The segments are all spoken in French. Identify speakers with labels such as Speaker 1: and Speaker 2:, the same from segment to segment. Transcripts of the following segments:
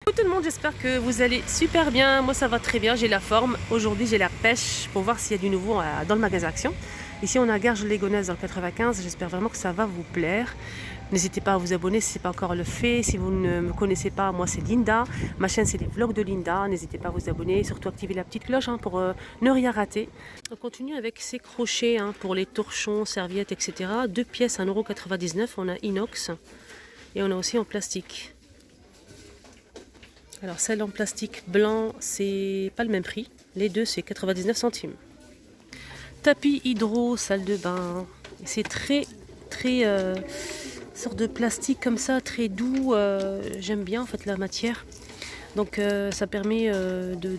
Speaker 1: Bonjour tout le monde, j'espère que vous allez super bien. Moi ça va très bien, j'ai la forme. Aujourd'hui j'ai la pêche pour voir s'il y a du nouveau dans le magasin Action. Ici on a Garges-les-Gonesse dans le 95, j'espère vraiment que ça va vous plaire. N'hésitez pas à vous abonner si ce n'est pas encore le fait. Si vous ne me connaissez pas, moi c'est Linda. Ma chaîne c'est les vlogs de Linda. N'hésitez pas à vous abonner, surtout activer la petite cloche pour ne rien rater. On continue avec ces crochets pour les torchons, serviettes, etc. 2 pièces à 1,99 €. On a inox et on a aussi en plastique. Alors celle en plastique blanc, c'est pas le même prix. Les deux, c'est 99 centimes. Tapis hydro, salle de bain. C'est très sorte de plastique comme ça, très doux. J'aime bien en fait la matière. Donc ça permet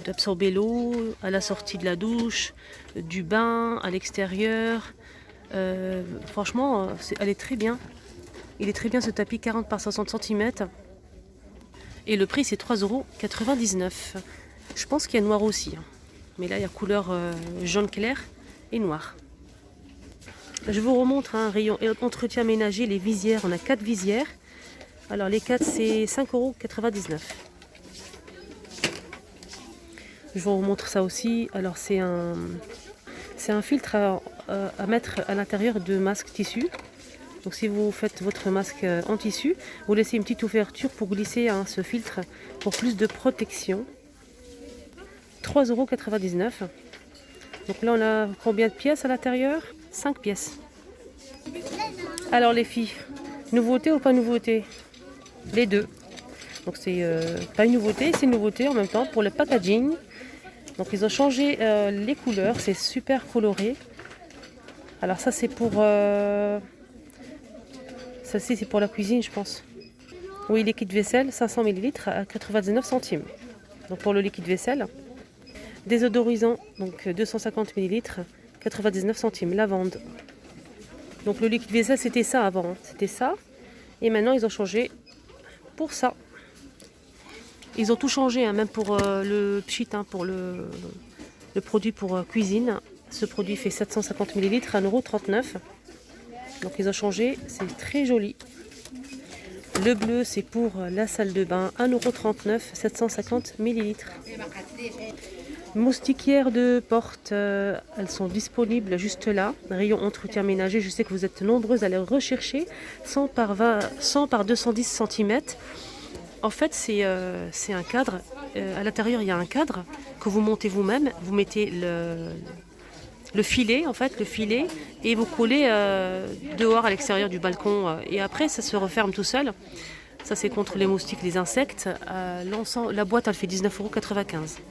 Speaker 1: d'absorber l'eau à la sortie de la douche, du bain, à l'extérieur. Franchement, elle est très bien. Il est très bien ce tapis, 40 par 60 cm. Et le prix c'est 3,99 €. Je pense qu'il y a noir aussi. Mais là il y a couleur jaune clair et noir. Je vous remontre un rayon entretien ménager, les visières. On a 4 visières. Alors les 4 c'est 5,99 €. Je vous remontre ça aussi. Alors c'est un filtre à mettre à l'intérieur de masque tissu. Donc si vous faites votre masque en tissu, vous laissez une petite ouverture pour glisser ce filtre pour plus de protection. 3,99 €. Donc là on a combien de pièces à l'intérieur? 5 pièces. Alors les filles, nouveauté ou pas nouveauté? Les deux. Donc c'est pas une nouveauté, c'est une nouveauté en même temps pour le packaging. Donc ils ont changé les couleurs, c'est super coloré. Alors ça c'est pour... Celle-ci c'est pour la cuisine je pense. Oui, liquide vaisselle, 500 ml à 99 centimes. Donc pour le liquide vaisselle. Désodorisant, donc 250 ml, 99 centimes. Lavande. Donc le liquide vaisselle c'était ça avant, c'était ça. Et maintenant ils ont changé pour ça. Ils ont tout changé, même pour le pchit, pour le produit pour cuisine. Ce produit fait 750 ml à 1,39 €. Donc ils ont changé, c'est très joli. Le bleu c'est pour la salle de bain, 1,39 €, 750 ml. Moustiquaires de porte, elles sont disponibles juste là. Rayon entretien ménager, je sais que vous êtes nombreuses à les rechercher. 100 par 210 cm. En fait c'est un cadre. À l'intérieur il y a un cadre que vous montez vous-même. Vous mettez le filet et vous collez dehors à l'extérieur du balcon et après ça se referme tout seul. Ça c'est contre les moustiques, les insectes. La boîte elle fait 19,95 €.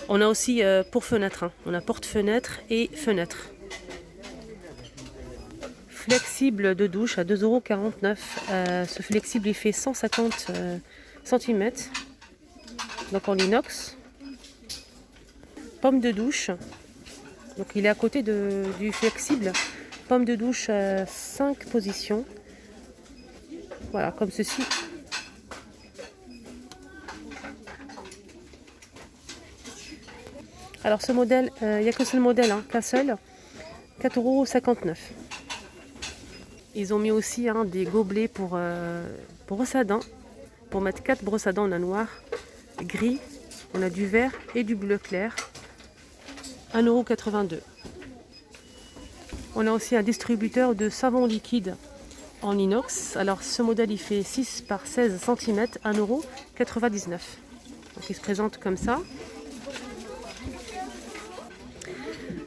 Speaker 1: On a aussi pour fenêtre, on a porte-fenêtre et fenêtre. Flexible de douche à 2,49 €. Ce flexible il fait 150 cm. Donc en inox. Pomme de douche. Donc il est à côté du flexible. Pomme de douche 5 positions. Voilà, comme ceci. Alors ce modèle, il n'y a que ce modèle, qu'un seul. 4,59 €. Ils ont mis aussi des gobelets pour brosse à dents. Pour mettre 4 brosses à dents, on a noir, gris, on a du vert et du bleu clair. 1,82 €. On a aussi un distributeur de savon liquide en inox. Alors ce modèle il fait 6 par 16 cm, 1,99 €. Donc il se présente comme ça.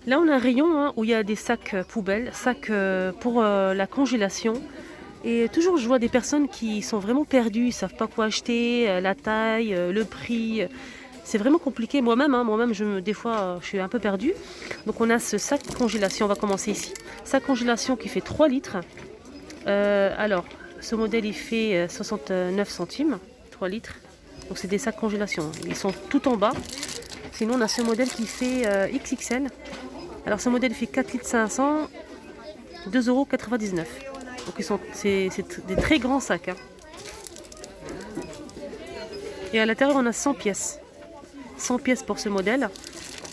Speaker 1: Là on a un rayon où il y a des sacs poubelles, sacs pour la congélation. Et toujours je vois des personnes qui sont vraiment perdues, ils ne savent pas quoi acheter, la taille, le prix. C'est vraiment compliqué. Moi-même, des fois, je suis un peu perdue. Donc, on a ce sac congélation. On va commencer ici. Sac congélation qui fait 3 litres. Alors, ce modèle, il fait 69 centimes. 3 litres. Donc, c'est des sacs congélation. Ils sont tout en bas. Sinon, on a ce modèle qui fait XXL. Alors, ce modèle, il fait 4 litres 500. 2,99 €. Donc, c'est des très grands sacs. Et à l'intérieur, on a 100 pièces. 100 pièces pour ce modèle,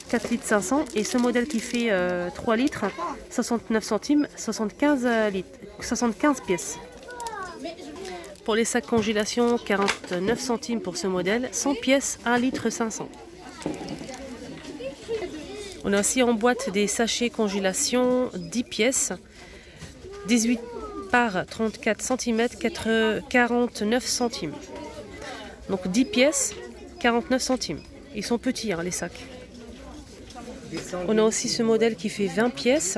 Speaker 1: 4 litres 500 et ce modèle qui fait 3 litres, 69 centimes, 75 pièces. Pour les sacs congélation, 49 centimes pour ce modèle. 100 pièces, 1 litre 500. On a aussi en boîte des sachets congélation, 10 pièces. 18 par 34 cm, 49 centimes. Donc 10 pièces, 49 centimes. Ils sont petits, hein, les sacs. On a aussi ce modèle qui fait 20 pièces,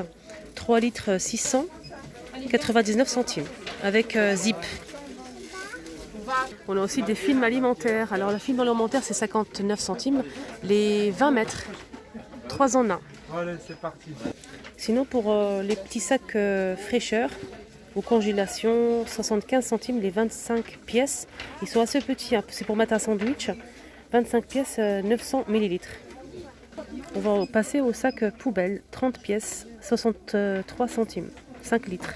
Speaker 1: 3 litres 600, 99 centimes, avec zip. On a aussi des films alimentaires. Alors le film alimentaire c'est 59 centimes, les 20 mètres, 3 en 1.
Speaker 2: Allez, c'est parti.
Speaker 1: Sinon pour les petits sacs fraîcheur ou congélation, 75 centimes les 25 pièces. Ils sont assez petits, hein. C'est pour mettre un sandwich. 25 pièces, 900 millilitres. On va passer au sac poubelle, 30 pièces, 63 centimes, 5 litres.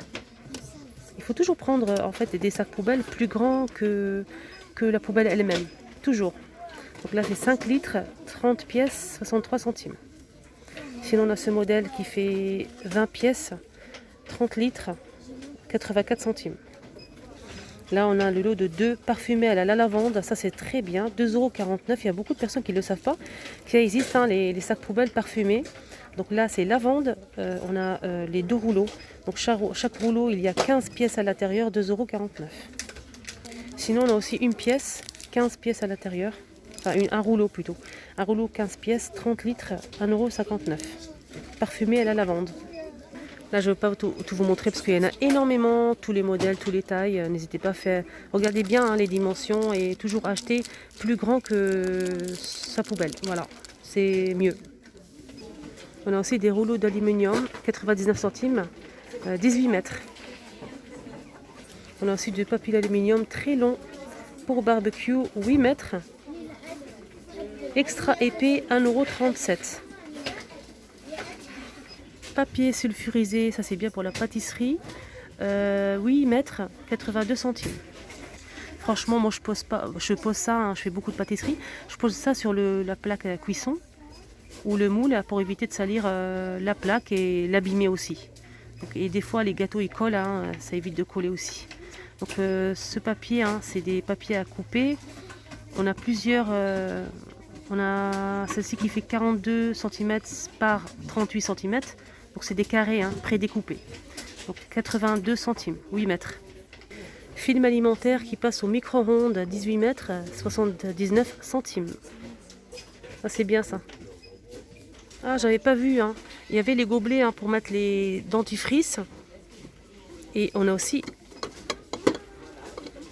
Speaker 1: Il faut toujours prendre en fait des sacs poubelles plus grands que la poubelle elle-même. Toujours. Donc là c'est 5 litres, 30 pièces, 63 centimes. Sinon on a ce modèle qui fait 20 pièces, 30 litres, 84 centimes. Là on a le lot de 2 parfumés à la lavande, ça c'est très bien, 2,49 €. Il y a beaucoup de personnes qui ne le savent pas, qu'il existe hein, les sacs poubelles parfumés. Donc là c'est lavande, on a les 2 rouleaux. Donc chaque rouleau il y a 15 pièces à l'intérieur, 2,49 €. Sinon on a aussi une pièce, 15 pièces à l'intérieur. Enfin un rouleau plutôt. Un rouleau 15 pièces, 30 litres, 1,59 €. Parfumé à la lavande. Là je ne veux pas tout vous montrer parce qu'il y en a énormément, tous les modèles, tous les tailles. N'hésitez pas à faire. Regardez bien hein, les dimensions et toujours acheter plus grand que sa poubelle. Voilà, c'est mieux. On a aussi des rouleaux d'aluminium, 99 centimes, 18 mètres. On a aussi du papier d'aluminium très long pour barbecue, 8 mètres. Extra épais, 1,37 €. Papier sulfurisé, ça c'est bien pour la pâtisserie. 8 mètres, 82 centimes. Franchement, moi je pose ça, hein, je fais beaucoup de pâtisserie. Je pose ça sur la plaque à cuisson ou le moule pour éviter de salir la plaque et l'abîmer aussi. Donc, et des fois les gâteaux ils collent, hein, ça évite de coller aussi. Donc ce papier, hein, c'est des papiers à couper. On a plusieurs. On a celle-ci qui fait 42 cm par 38 cm. Donc c'est des carrés hein, prédécoupés. Donc 82 centimes, 8 mètres. Film alimentaire qui passe au micro-ondes, 18 mètres, 79 centimes. Ah, c'est bien ça. Ah, j'avais pas vu. Hein. Il y avait les gobelets hein, pour mettre les dentifrices. Et on a aussi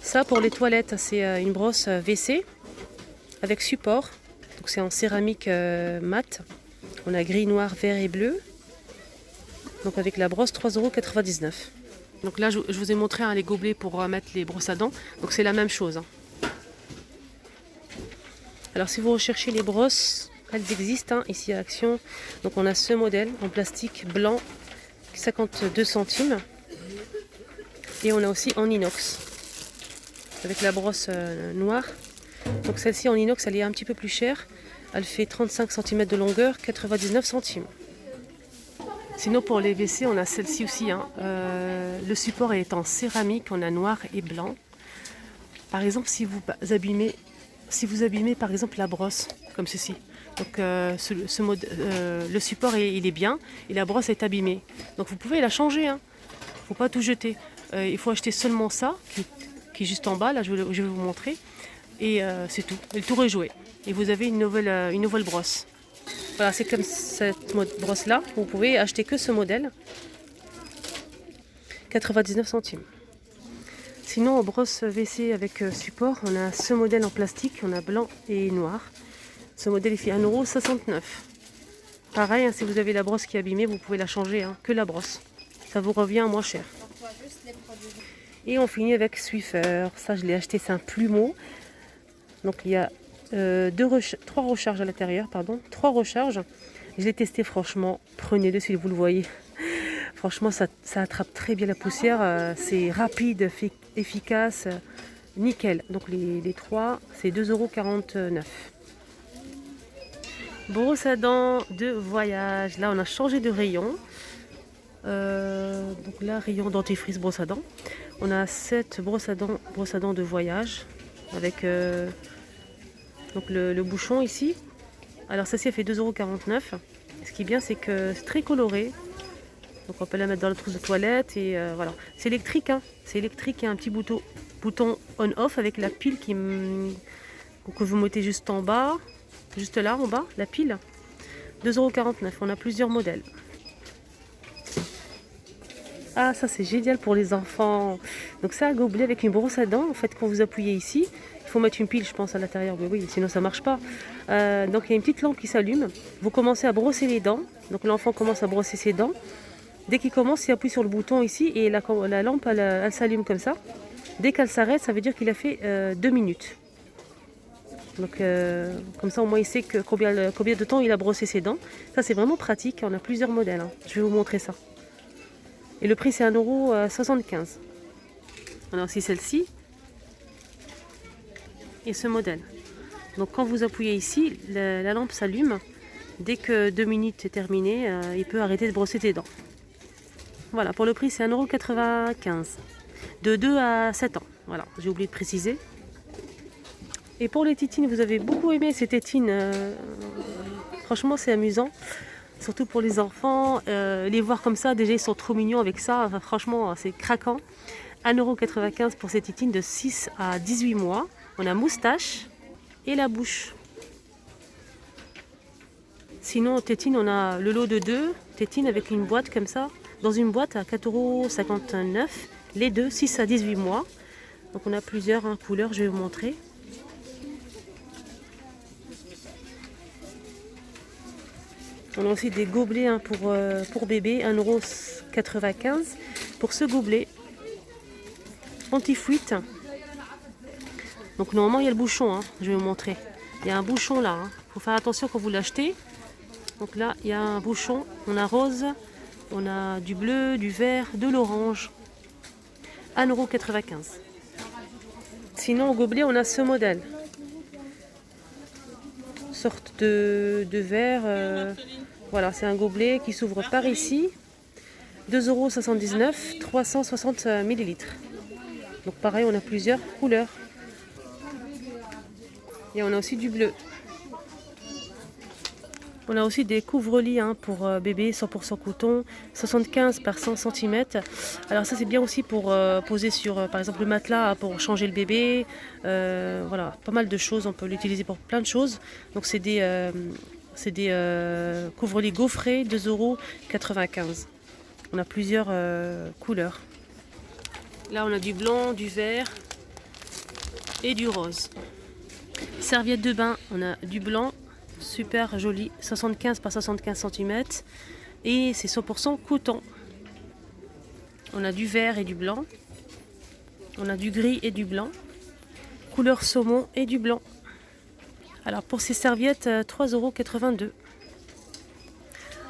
Speaker 1: ça pour les toilettes. C'est une brosse WC avec support. Donc c'est en céramique mat. On a gris, noir, vert et bleu. Donc avec la brosse 3,99 €. Donc là je vous ai montré hein, les gobelets pour mettre les brosses à dents. Donc c'est la même chose. Hein. Alors si vous recherchez les brosses, elles existent hein, ici à Action. Donc on a ce modèle en plastique blanc, 52 centimes. Et on a aussi en inox. Avec la brosse noire. Donc celle-ci en inox elle est un petit peu plus chère. Elle fait 35 cm de longueur, 99 centimes. Sinon pour les WC, on a celle-ci aussi. Hein. Le support est en céramique, on a noir et blanc. Par exemple, si vous abîmez par exemple la brosse, comme ceci. Donc le support il est bien et la brosse est abîmée. Donc vous pouvez la changer. Hein. Il ne faut pas tout jeter. Il faut acheter seulement ça, qui est juste en bas. Là, je vais vous montrer. Et c'est tout. Et le tour est joué. Et vous avez une nouvelle brosse. Voilà, c'est comme cette brosse là. Vous pouvez acheter que ce modèle. 99 centimes. Sinon, en brosse WC avec support, on a ce modèle en plastique. On a blanc et noir. Ce modèle il fait 1,69 €. Pareil, hein, si vous avez la brosse qui est abîmée, vous pouvez la changer, hein, que la brosse. Ça vous revient moins cher. Et on finit avec Swiffer. Ça, je l'ai acheté, c'est un plumeau. Donc il y a 3 recharges à l'intérieur, pardon, 3 recharges. Je l'ai testé, franchement, prenez-le si vous le voyez. Franchement, ça attrape très bien la poussière, c'est rapide, efficace, nickel. Donc les 3, c'est 2,49 €. Brosse à dents de voyage. Là, on a changé de rayon. Donc là, rayon dentifrice, brosse à dents. On a 7 brosses à dents de voyage avec donc le bouchon ici. Alors celle-ci elle fait 2,49 €. Ce qui est bien, c'est que c'est très coloré. Donc on peut la mettre dans le trousse de toilette et voilà. C'est électrique, hein. C'est électrique, il y a un petit bouton on-off avec la pile que vous mettez juste en bas, juste là en bas, la pile. 2,49 €. On a plusieurs modèles. Ah, ça c'est génial pour les enfants. Donc c'est un gobelet avec une brosse à dents. En fait, quand vous appuyez ici, il faut mettre une pile, je pense, à l'intérieur. Mais oui, sinon ça marche pas. Donc il y a une petite lampe qui s'allume. Vous commencez à brosser les dents. Donc l'enfant commence à brosser ses dents. Dès qu'il commence, il appuie sur le bouton ici et la lampe, elle s'allume comme ça. Dès qu'elle s'arrête, ça veut dire qu'il a fait 2 minutes. Donc comme ça, au moins, il sait combien de temps il a brossé ses dents. Ça, c'est vraiment pratique. On a plusieurs modèles, hein. Je vais vous montrer ça. Et le prix, c'est 1,75 €. On a aussi celle-ci et ce modèle. Donc quand vous appuyez ici, la lampe s'allume. Dès que 2 minutes est terminé, il peut arrêter de brosser tes dents. Voilà, pour le prix, c'est 1,95 €. De 2 à 7 ans. Voilà, j'ai oublié de préciser. Et pour les tétines, vous avez beaucoup aimé ces tétines. Franchement, c'est amusant. Surtout pour les enfants. Les voir comme ça, déjà, ils sont trop mignons avec ça. Enfin, franchement, c'est craquant. 1,95 € pour ces tétines de 6 à 18 mois. On a moustache et la bouche. Sinon, tétine, on a le lot de 2 tétines avec une boîte comme ça. Dans une boîte à 4,59 €. Les deux, 6 à 18 mois. Donc on a plusieurs couleurs, je vais vous montrer. On a aussi des gobelets pour bébé, 1,95 € pour ce gobelet. Anti-fuite. Donc normalement il y a le bouchon, hein, je vais vous montrer. Il y a un bouchon là, il faut faire attention quand vous l'achetez. Donc là il y a un bouchon, on a rose, on a du bleu, du vert, de l'orange. 1,95 €. Sinon au gobelet on a ce modèle. Sorte de verre. Voilà, c'est un gobelet qui s'ouvre par ici. 2,79 €, 360 ml. Donc pareil, on a plusieurs couleurs. Et on a aussi du bleu. On a aussi des couvre-lits pour bébé, 100% coton, 75 par 100 cm. Alors ça c'est bien aussi pour poser sur par exemple le matelas pour changer le bébé. Voilà, pas mal de choses, on peut l'utiliser pour plein de choses. Donc c'est des couvre-lits gaufrés, 2,95 €. On a plusieurs couleurs. Là on a du blanc, du vert et du rose. Serviette de bain, on a du blanc. Super joli, 75 par 75 cm et c'est 100% coton. On a du vert et du blanc, on a du gris et du blanc, couleur saumon et du blanc. Alors pour ces serviettes, 3,82 €.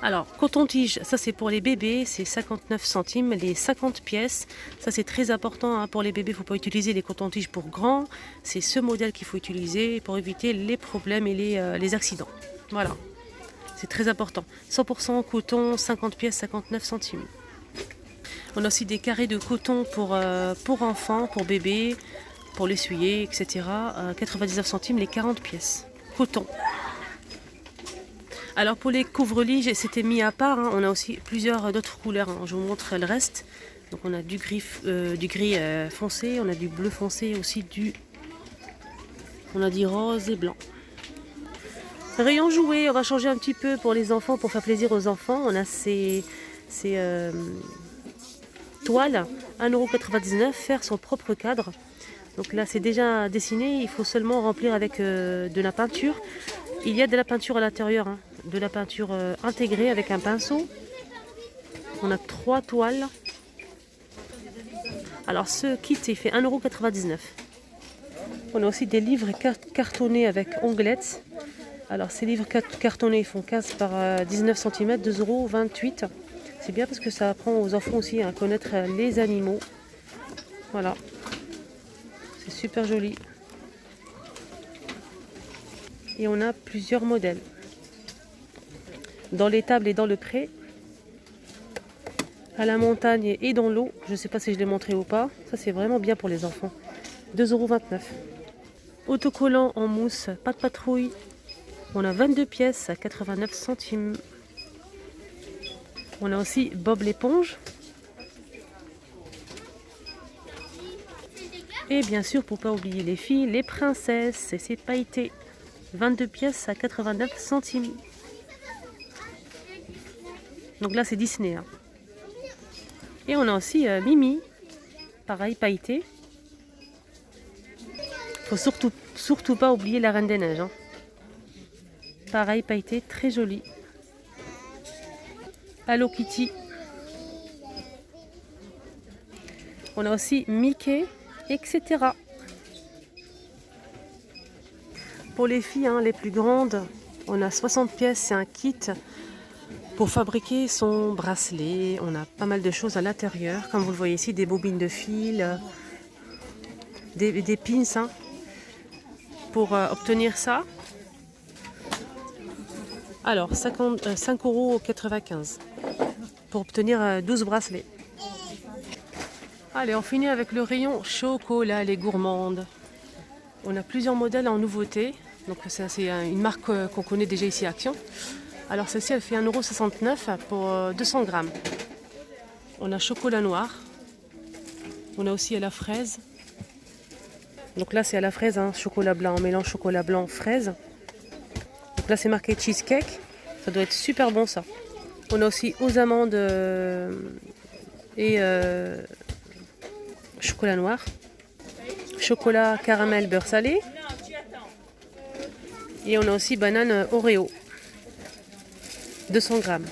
Speaker 1: Alors coton-tige, ça c'est pour les bébés, c'est 59 centimes, les 50 pièces. Ça c'est très important pour les bébés, il ne faut pas utiliser les cotons-tiges pour grands. C'est ce modèle qu'il faut utiliser pour éviter les problèmes et les accidents. Voilà, c'est très important. 100% coton, 50 pièces, 59 centimes. On a aussi des carrés de coton pour enfants, pour bébés, pour l'essuyer, etc. 99 centimes les 40 pièces. Coton. Alors pour les couvre-lits, c'était mis à part. On a aussi plusieurs d'autres couleurs. Je vous montre le reste. Donc on a du gris foncé, on a du bleu foncé, aussi on a du rose et blanc. Rayon jouets, on va changer un petit peu pour les enfants, pour faire plaisir aux enfants. On a ces toiles, 1,99 €, faire son propre cadre. Donc là c'est déjà dessiné, il faut seulement remplir avec de la peinture. Il y a de la peinture à l'intérieur, de la peinture intégrée avec un pinceau. On a 3 toiles. Alors ce kit il fait 1,99 €. On a aussi des livres cartonnés avec onglettes. Alors ces livres cartonnés font 15 par 19 cm, 2,28 €. C'est bien parce que ça apprend aux enfants aussi à connaître les animaux. Voilà. C'est super joli. Et on a plusieurs modèles. Dans l'étable et dans le pré, à la montagne et dans l'eau. Je ne sais pas si je l'ai montré ou pas. Ça, c'est vraiment bien pour les enfants. 2,29 €. Autocollant en mousse, pas de patrouille. On a 22 pièces à 89 centimes. On a aussi Bob l'éponge. Et bien sûr, pour pas oublier les filles, les princesses et c'est pailleté. 22 pièces à 89 centimes. Donc là, c'est Disney. Hein. Et on a aussi Mimi, pareil, pailleté. Faut surtout pas oublier la Reine des Neiges. Hein. Pareil, pailleté, très joli. Hello Kitty. On a aussi Mickey, etc. Pour les filles, hein, les plus grandes, on a 60 pièces, c'est un kit pour fabriquer son bracelet. On a pas mal de choses à l'intérieur, comme vous le voyez ici, des bobines de fil, des pins. Hein, pour obtenir ça. Alors, 5,95 € pour obtenir 12 bracelets. Allez, on finit avec le rayon chocolat, les gourmandes. On a plusieurs modèles en nouveauté. Donc, c'est une marque qu'on connaît déjà ici à Action. Alors, celle-ci, elle fait 1,69 € pour 200 grammes. On a chocolat noir. On a aussi à la fraise. Donc là, c'est à la fraise, hein, chocolat blanc, on mélange chocolat blanc, fraise. Donc là, c'est marqué cheesecake. Ça doit être super bon, ça. On a aussi aux amandes et chocolat noir. Chocolat caramel beurre salé. Et on a aussi banane Oreo. 200 grammes.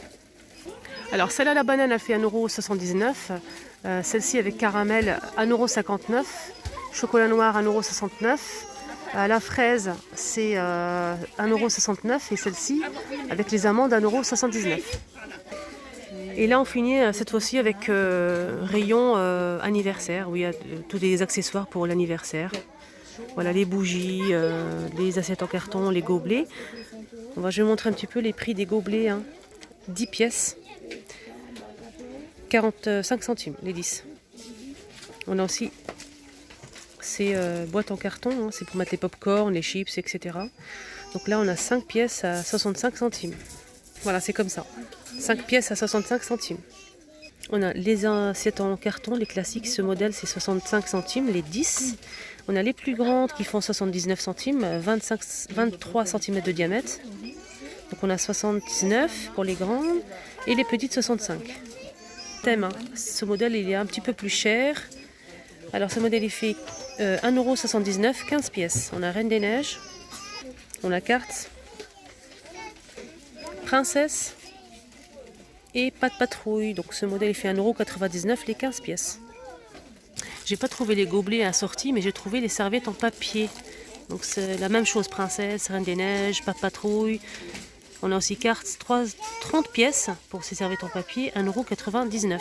Speaker 1: Alors, celle-là, la banane, a fait 1,79 €. Celle-ci avec caramel, 1,59 €. Chocolat noir, 1,69 €. La fraise, c'est 1,69 € et celle-ci, avec les amandes, 1,79 €. Et là, on finit cette fois-ci avec rayon anniversaire, où il y a tous les accessoires pour l'anniversaire. Voilà, les bougies, les assiettes en carton, les gobelets. Je vais vous montrer un petit peu les prix des gobelets. Hein. 10 pièces, 45 centimes, les 10. On a aussi ces boîtes en carton, hein, c'est pour mettre les pop-corn, les chips, etc. Donc là, on a 5 pièces à 65 centimes. Voilà, c'est comme ça. 5 pièces à 65 centimes. On a les assiettes en carton, les classiques. Ce modèle, c'est 65 centimes, les 10. On a les plus grandes qui font 79 centimes, 23 cm de diamètre. Donc on a 79 pour les grandes et les petites 65. Thème, hein. Ce modèle, il est un petit peu plus cher. Alors ce modèle, il fait 1,79 €, 15 pièces. On a Reine des Neiges, on a carte, princesse et pas de patrouille. Donc ce modèle, il fait 1,99 € les 15 pièces. J'ai pas trouvé les gobelets assortis, mais j'ai trouvé les serviettes en papier. Donc c'est la même chose, princesse, Reine des Neiges, pas de patrouille. On a aussi carte, 30 pièces pour ces serviettes en papier, 1,99 €.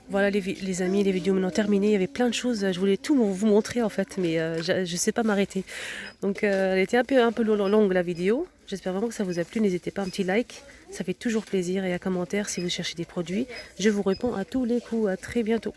Speaker 1: Voilà les amis, les vidéos maintenant terminées. Il y avait plein de choses, je voulais tout vous montrer en fait, mais je ne sais pas m'arrêter. Donc elle était un peu longue la vidéo. J'espère vraiment que ça vous a plu. N'hésitez pas, un petit like, ça fait toujours plaisir. Et un commentaire si vous cherchez des produits. Je vous réponds à tous les coups. À très bientôt.